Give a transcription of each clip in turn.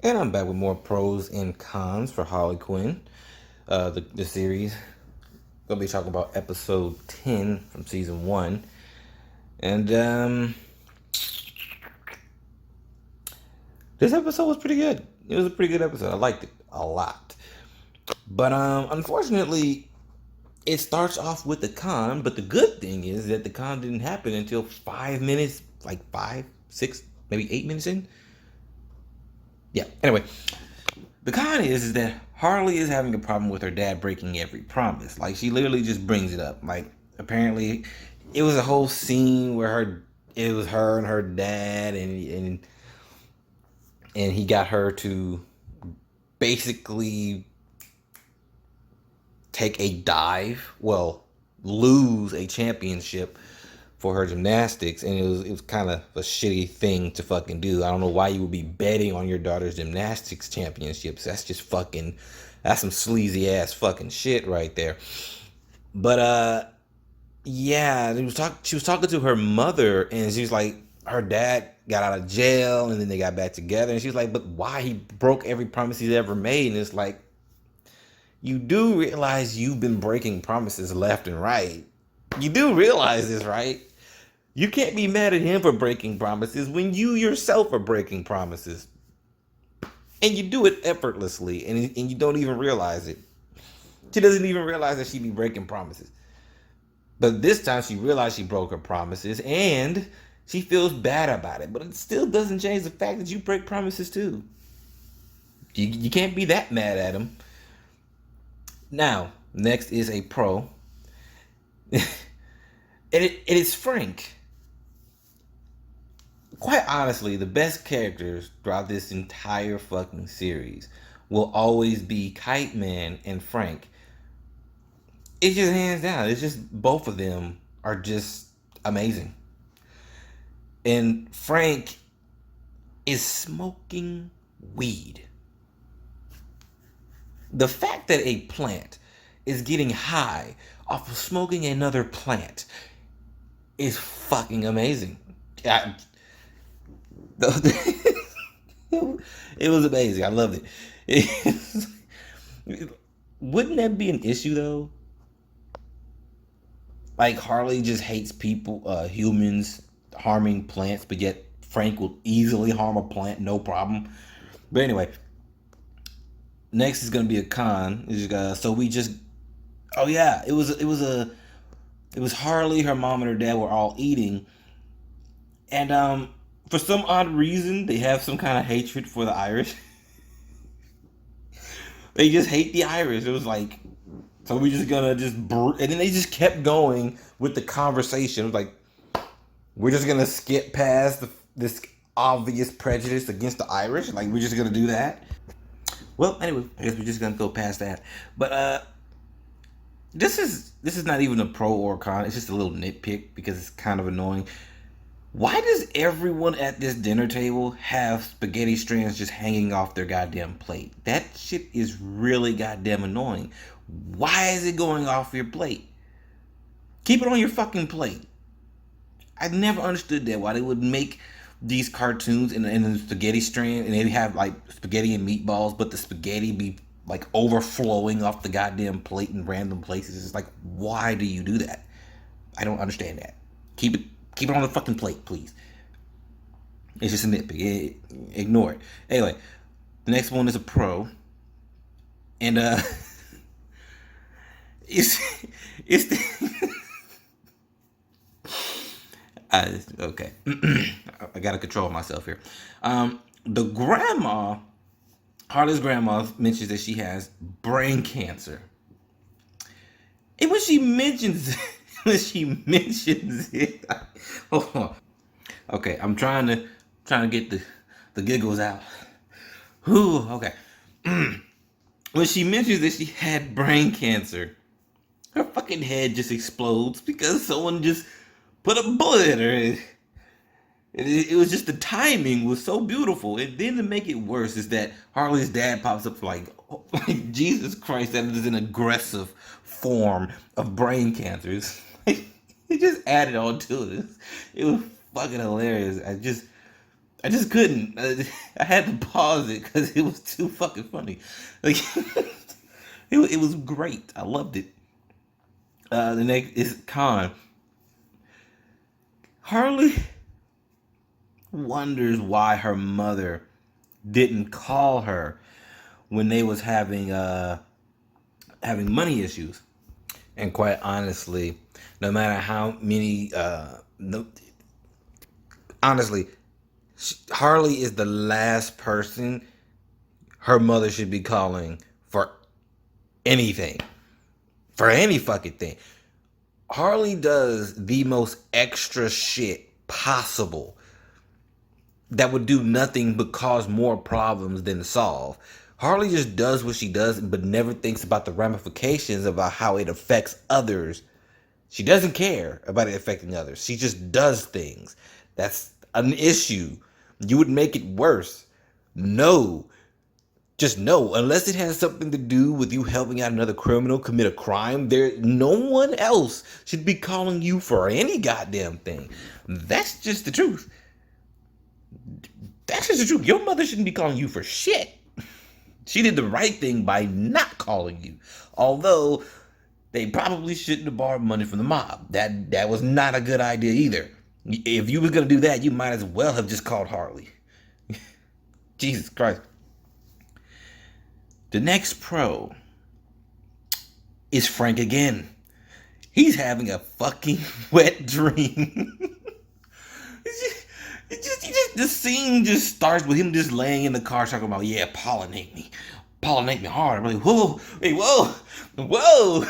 And I'm back with more pros and cons for Harley Quinn, the series. Gonna be talking about episode 10 from season 1. And this episode was pretty good. It was a pretty good episode. I liked it a lot. But unfortunately, it starts off with the con. But the good thing is that the con didn't happen until 5 minutes, like 5, 6, maybe 8 minutes in. Yeah, anyway, the con is that Harley is having a problem with her dad breaking every promise. Like, she literally just brings it up. Like, apparently, it was a whole scene where it was her and her dad, and he got her to basically take a dive, well, lose a championship for her gymnastics, and it was kind of a shitty thing to fucking do. I don't know why you would be betting on your daughter's gymnastics championships. That's just fucking, that's some sleazy ass fucking shit right there. But yeah, she was talking to her mother, and she was like, her dad got out of jail, and then they got back together, and she was like, but why he broke every promise he's ever made? And it's like, you do realize you've been breaking promises left and right. You do realize this, right? You can't be mad at him for breaking promises when you yourself are breaking promises. And you do it effortlessly, and you don't even realize it. She doesn't even realize that she be breaking promises. But this time she realized she broke her promises, and she feels bad about it. But it still doesn't change the fact that you break promises too. You can't be that mad at him. Now, next is a pro. It is Frank. Quite honestly, the best characters throughout this entire fucking series will always be Kite Man and Frank. It's just hands down. It's just both of them are just amazing. And Frank is smoking weed. The fact that a plant is getting high off of smoking another plant is fucking amazing. It was amazing. I loved it. Wouldn't that be an issue though? Like, Harley just hates people, humans harming plants, but yet Frank will easily harm a plant, no problem. But anyway, next is gonna be a con. So we just, oh yeah, it was Harley, her mom, and her dad were all eating, and for some odd reason, they have some kind of hatred for the Irish. They just hate the Irish. It was like, so we just gonna and then they just kept going with the conversation. It was like, we're just gonna skip past this obvious prejudice against the Irish. Like, we're just gonna do that. Well, anyway, I guess we're just gonna go past that. But this is not even a pro or con. It's just a little nitpick because it's kind of annoying. Why does everyone at this dinner table have spaghetti strands just hanging off their goddamn plate? That shit is really goddamn annoying. Why is it going off your plate? Keep it on your fucking plate. I never understood that. Why they would make these cartoons in the spaghetti strand, and they have like spaghetti and meatballs, but the spaghetti be like overflowing off the goddamn plate in random places. It's like, why do you do that? I don't understand that. Keep it on the fucking plate, please. It's just a nitpick. Ignore it. Anyway, the next one is a pro, and it's the okay. I gotta control myself here. The grandma, Harley's grandma, mentions that she has brain cancer, and when she mentions when she mentions it, hold on. Okay, I'm trying to get the giggles out. Whew, okay. When she mentions that she had brain cancer, her fucking head just explodes because someone just put a bullet in her. It was just, the timing was so beautiful. And then to make it worse is that Harley's dad pops up like Jesus Christ, that is an aggressive form of brain cancers. It just added on to it. It was fucking hilarious. I just couldn't. I had to pause it because it was too fucking funny. Like, it was great. I loved it. The next is Con. Harley wonders why her mother didn't call her when they was having money issues. And quite honestly, no matter how many, no, honestly, Harley is the last person her mother should be calling for anything, for any fucking thing. Harley does the most extra shit possible that would do nothing but cause more problems than solve. Harley just does what she does, but never thinks about the ramifications about how it affects others. She doesn't care about it affecting others. She just does things. That's an issue. You would make it worse. No. Just no. Unless it has something to do with you helping out another criminal commit a crime, no one else should be calling you for any goddamn thing. That's just the truth. That's just the truth. Your mother shouldn't be calling you for shit. She did the right thing by not calling you. Although they probably shouldn't have borrowed money from the mob. That was not a good idea either. If you was gonna do that, you might as well have just called Harley. Jesus Christ. The next pro is Frank again. He's having a fucking wet dream. The scene just starts with him just laying in the car talking about, yeah, pollinate me hard. I'm like, whoa, hey, whoa. What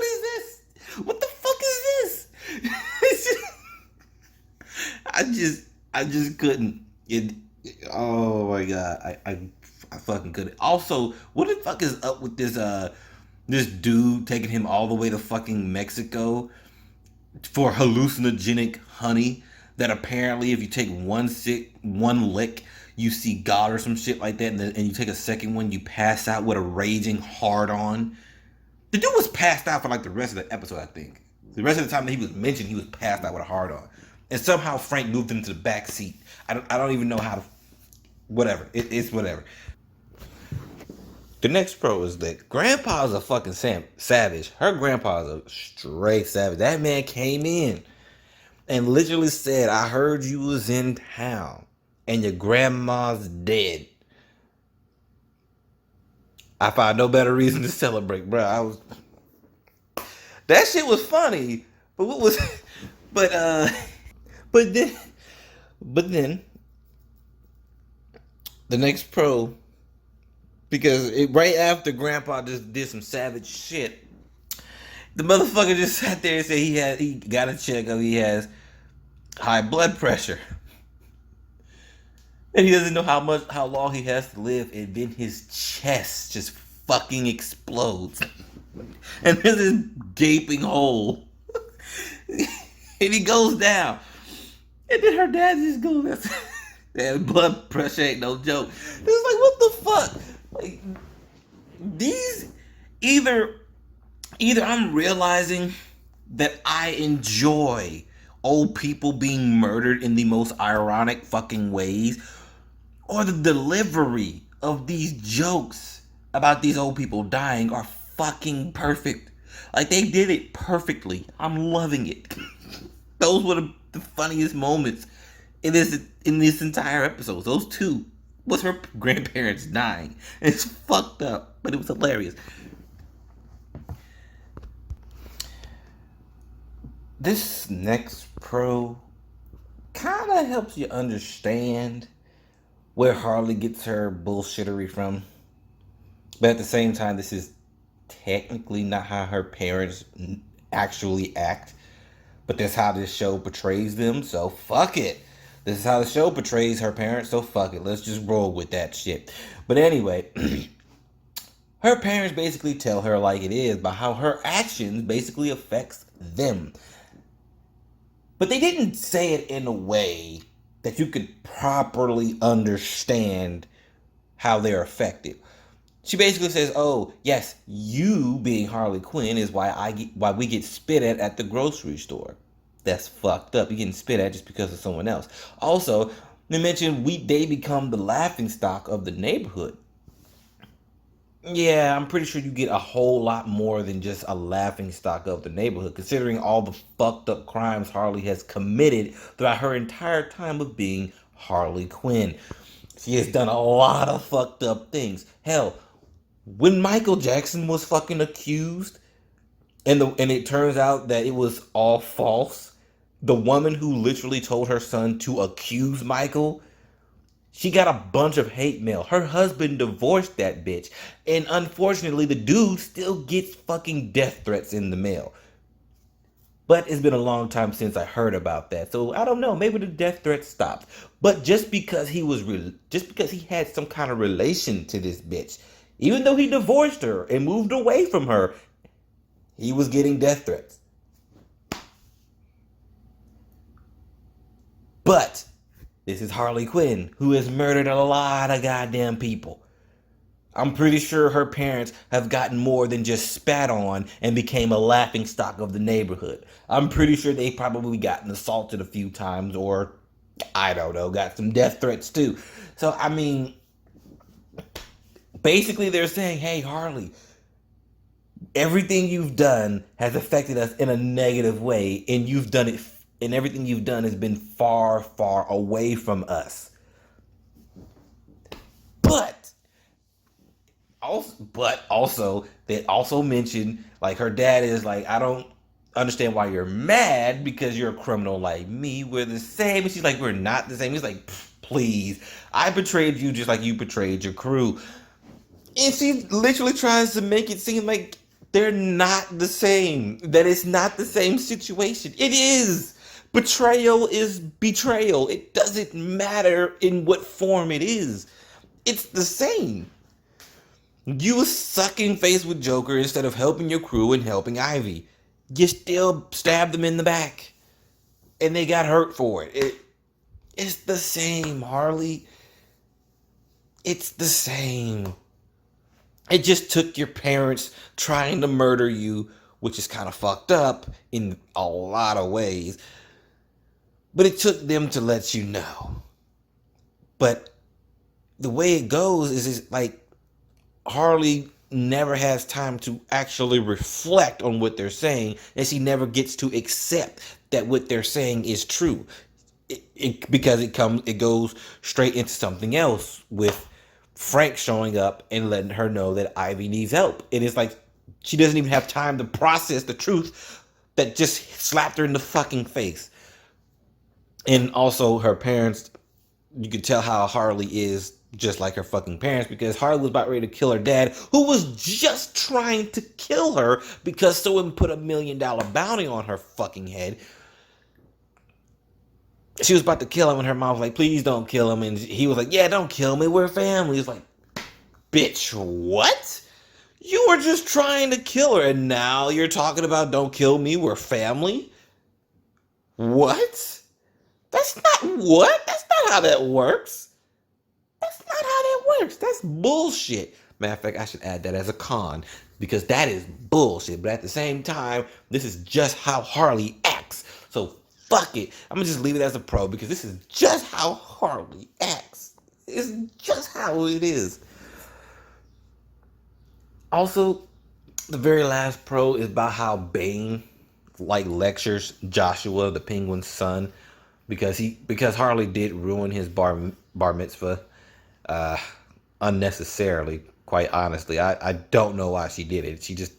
is this? What the fuck is this? I just couldn't. Oh my god, I fucking couldn't. Also, what the fuck is up with this dude taking him all the way to fucking Mexico for hallucinogenic honey? That apparently, if you take one lick, you see God or some shit like that, and you take a second one, you pass out with a raging hard on. The dude was passed out for like the rest of the episode, I think. The rest of the time that he was mentioned, he was passed out with a hard on, and somehow Frank moved him to the back seat. I don't even know how to. Whatever. It's whatever. The next pro is that Grandpa's a fucking savage. Her grandpa's a straight savage. That man came in and literally said, I heard you was in town and your grandma's dead. I found no better reason to celebrate, bro. That shit was funny, but what was, but then, the next pro, because right after Grandpa just did some savage shit, the motherfucker just sat there and said he got a check of he has high blood pressure. And he doesn't know how long he has to live, and then his chest just fucking explodes. And there's this gaping hole. And he goes down. And then her dad just goes, that blood pressure ain't no joke. It's like, what the fuck? Like, these either I'm realizing that I enjoy old people being murdered in the most ironic fucking ways, or the delivery of these jokes about these old people dying are fucking perfect. Like, they did it perfectly. I'm loving it. Those were the funniest moments in this entire episode. Those two was her grandparents dying. And it's fucked up, but it was hilarious. This next pro kind of helps you understand where Harley gets her bullshittery from. But at the same time, this is technically not how her parents actually act. But that's how this show portrays them, so fuck it. This is how the show portrays her parents, so fuck it. Let's just roll with that shit. But anyway, her parents basically tell her like it is by how her actions basically affects them. But they didn't say it in a way that you could properly understand how they're affected. She basically says, "Oh, yes, you being Harley Quinn is why we get spit at the grocery store." That's fucked up. You're getting spit at just because of someone else. Also, they mentioned they become the laughing stock of the neighborhood. Yeah, I'm pretty sure you get a whole lot more than just a laughing stock of the neighborhood, considering all the fucked up crimes Harley has committed throughout her entire time of being Harley Quinn. She has done a lot of fucked up things. Hell, when Michael Jackson was fucking accused, and it turns out that it was all false, the woman who literally told her son to accuse Michael, she got a bunch of hate mail. Her husband divorced that bitch. And unfortunately, the dude still gets fucking death threats in the mail. But it's been a long time since I heard about that. So I don't know. Maybe the death threats stopped. But just because just because he had some kind of relation to this bitch, even though he divorced her and moved away from her, he was getting death threats. But this is Harley Quinn, who has murdered a lot of goddamn people. I'm pretty sure her parents have gotten more than just spat on and became a laughing stock of the neighborhood. I'm pretty sure they probably gotten assaulted a few times, or I don't know, got some death threats too. So, I mean, basically they're saying, hey, Harley, everything you've done has affected us in a negative way, and you've done it, and everything you've done has been far, far away from us. But also they also mentioned, like, her dad is like, I don't understand why you're mad because you're a criminal like me. We're the same. And she's like, we're not the same. He's like, please, I betrayed you just like you betrayed your crew. And she literally tries to make it seem like they're not the same, that it's not the same situation. It is. Betrayal is betrayal. It doesn't matter in what form it is. It's the same. You was sucking face with Joker instead of helping your crew and helping Ivy. You still stabbed them in the back. And they got hurt for it. It's the same, Harley. It's the same. It just took your parents trying to murder you, which is kind of fucked up in a lot of ways. But it took them to let you know. But the way it goes is it's like Harley never has time to actually reflect on what they're saying, and she never gets to accept that what they're saying is true. Because it goes straight into something else with Frank showing up and letting her know that Ivy needs help. And it's like she doesn't even have time to process the truth that just slapped her in the fucking face. And also her parents, you can tell how Harley is just like her fucking parents, because Harley was about ready to kill her dad, who was just trying to kill her because someone put $1 million bounty on her fucking head. She was about to kill him, and her mom was like, please don't kill him. And he was like, yeah, don't kill me, we're family. It's like, bitch, what? You were just trying to kill her, and now you're talking about don't kill me, we're family? What? That's not how that works. That's not how that works. That's bullshit. Matter of fact, I should add that as a con, because that is bullshit. But at the same time, this is just how Harley acts. So fuck it. I'm gonna just leave it as a pro, because this is just how Harley acts. It's just how it is. Also, the very last pro is about how Bane like lectures Joshua, the Penguin's son, because Harley did ruin his bar mitzvah unnecessarily. Quite honestly, I don't know why she did it. She just,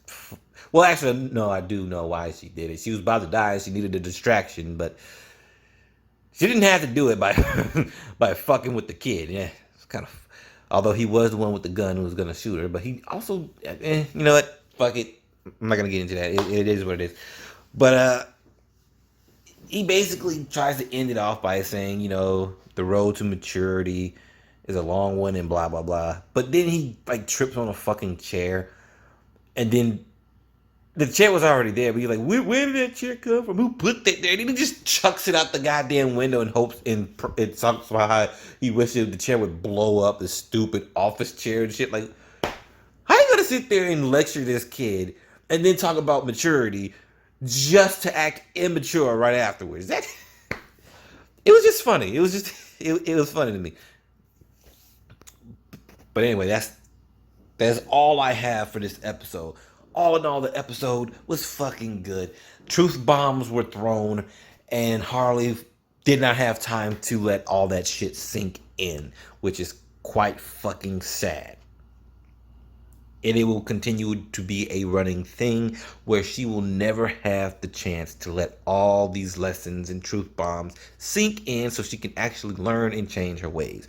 well, actually, no, I do know why she did it. She was about to die and she needed a distraction, but she didn't have to do it by by fucking with the kid. Yeah, it's kind of, although he was the one with the gun who was gonna shoot her, but he also, you know what? Fuck it. I'm not gonna get into that. It is what it is. But he basically tries to end it off by saying, you know, the road to maturity is a long one and blah, blah, blah. But then he, like, trips on a fucking chair. And then the chair was already there. But he's like, where did that chair come from? Who put that there? And then he just chucks it out the goddamn window and hopes, and it talks about how he wishes the chair would blow up, the stupid office chair and shit. Like, how you gonna sit there and lecture this kid and then talk about maturity just to act immature right afterwards. That it was just funny. It was just it was funny to me. But anyway, that's all I have for this episode. All in all, the episode was fucking good. Truth bombs were thrown, and Harley did not have time to let all that shit sink in, which is quite fucking sad. And it will continue to be a running thing where she will never have the chance to let all these lessons and truth bombs sink in so she can actually learn and change her ways.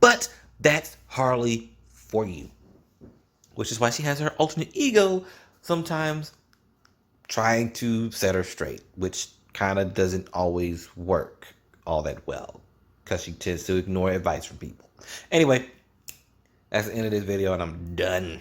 But that's Harley for you. Which is why she has her alternate ego sometimes trying to set her straight, which kind of doesn't always work all that well because she tends to ignore advice from people. Anyway, that's the end of this video and I'm done.